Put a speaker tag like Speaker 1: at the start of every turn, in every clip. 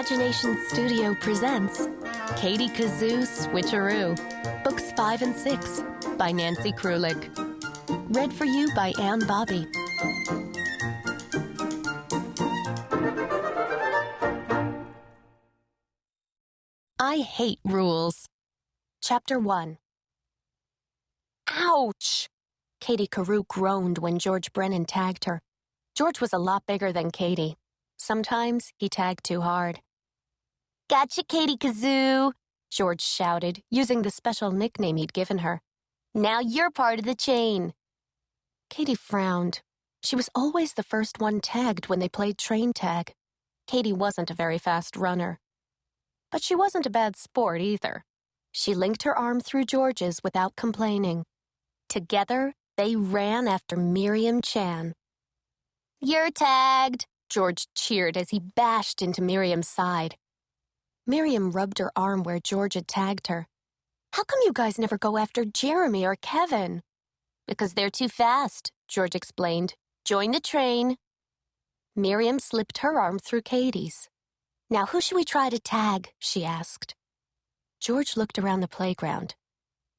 Speaker 1: Imagination Studio presents Katie Kazoo Switcheroo, Books 5 and 6 by Nancy Krulik. Read for you by Anne Bobby. I hate rules. Chapter 1. Ouch! Katie Carew groaned when George Brennan tagged her. George was a lot bigger than Katie. Sometimes he tagged too hard. "Gotcha, Katie Kazoo!" George shouted, using the special nickname he'd given her. "Now you're part of the chain." Katie frowned. She was always the first one tagged when they played train tag. Katie wasn't a very fast runner. But she wasn't a bad sport either. She linked her arm through George's without complaining. Together, they ran after Miriam Chan. "You're tagged!" George cheered as he bashed into Miriam's side. Miriam rubbed her arm where George had tagged her. "How come you guys never go after Jeremy or Kevin?" "Because they're too fast," George explained. "Join the train." Miriam slipped her arm through Katie's. "Now who should we try to tag?" she asked. George looked around the playground.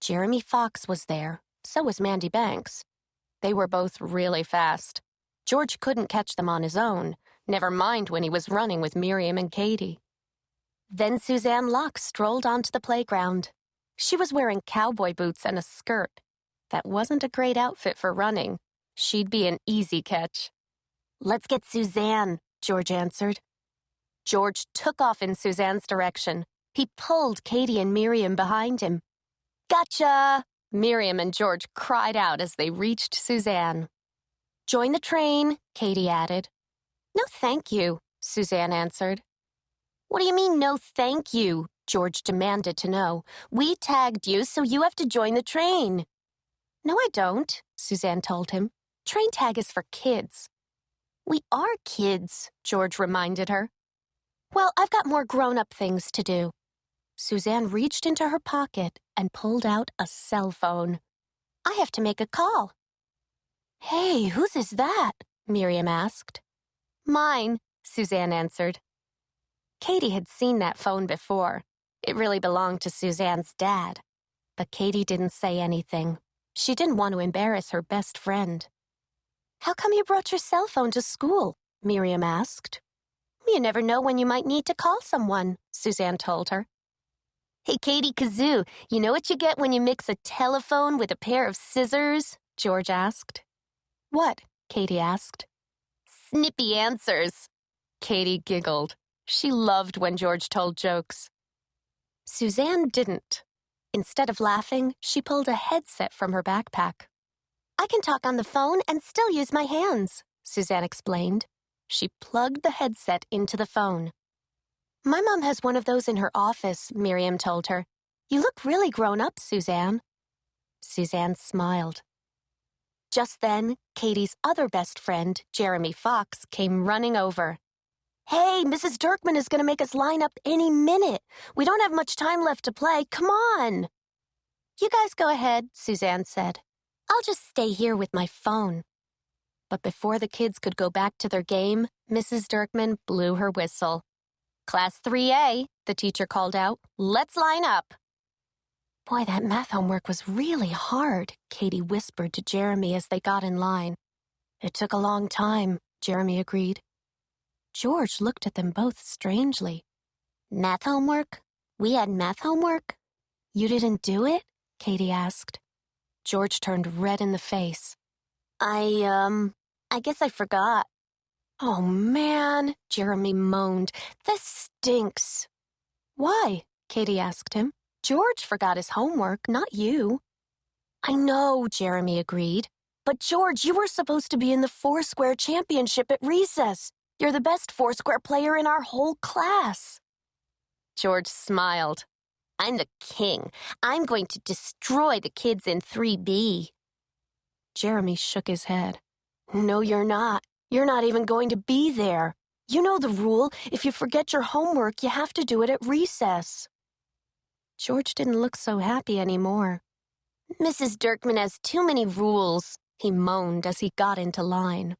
Speaker 1: Jeremy Fox was there, so was Mandy Banks. They were both really fast. George couldn't catch them on his own, never mind when he was running with Miriam and Katie. Then Suzanne Locke strolled onto the playground. She was wearing cowboy boots and a skirt. That wasn't a great outfit for running. She'd be an easy catch. "Let's get Suzanne," George answered. George took off in Suzanne's direction. He pulled Katie and Miriam behind him. "Gotcha!" Miriam and George cried out as they reached Suzanne. "Join the train," Katie added. "No, thank you," Suzanne answered. "What do you mean, no thank you?" George demanded to know. "We tagged you, so you have to join the train." "No, I don't," Suzanne told him. "Train tag is for kids." "We are kids," George reminded her. "Well, I've got more grown-up things to do." Suzanne reached into her pocket and pulled out a cell phone. "I have to make a call." "Hey, whose is that?" Miriam asked. "Mine," Suzanne answered. Katie had seen that phone before. It really belonged to Suzanne's dad. But Katie didn't say anything. She didn't want to embarrass her best friend. "How come you brought your cell phone to school?" Miriam asked. "You never know when you might need to call someone," Suzanne told her. "Hey, Katie Kazoo, you know what you get when you mix a telephone with a pair of scissors?" George asked. "What?" Katie asked. "Snippy answers." Katie giggled. She loved when George told jokes. Suzanne didn't. Instead of laughing, she pulled a headset from her backpack. "I can talk on the phone and still use my hands," Suzanne explained. She plugged the headset into the phone. "My mom has one of those in her office," Miriam told her. "You look really grown up, Suzanne." Suzanne smiled. Just then, Katie's other best friend, Jeremy Fox, came running over. "Hey, Mrs. Dirkman is going to make us line up any minute. We don't have much time left to play. Come on." "You guys go ahead," Suzanne said. "I'll just stay here with my phone." But before the kids could go back to their game, Mrs. Dirkman blew her whistle. "Class 3A, the teacher called out. "Let's line up." "Boy, that math homework was really hard," Katie whispered to Jeremy as they got in line. "It took a long time," Jeremy agreed. George looked at them both strangely. "Math homework? We had math homework?" "You didn't do it?" Katie asked. George turned red in the face. I guess I forgot." "Oh, man," Jeremy moaned. "This stinks." "Why?" Katie asked him. "George forgot his homework, not you." "I know," Jeremy agreed. "But George, you were supposed to be in the Foursquare Championship at recess. You're the best Foursquare player in our whole class." George smiled. "I'm the king. I'm going to destroy the kids in 3B. Jeremy shook his head. "No, you're not. You're not even going to be there. You know the rule. If you forget your homework, you have to do it at recess." George didn't look so happy anymore. "Mrs. Dirkman has too many rules," he moaned as he got into line.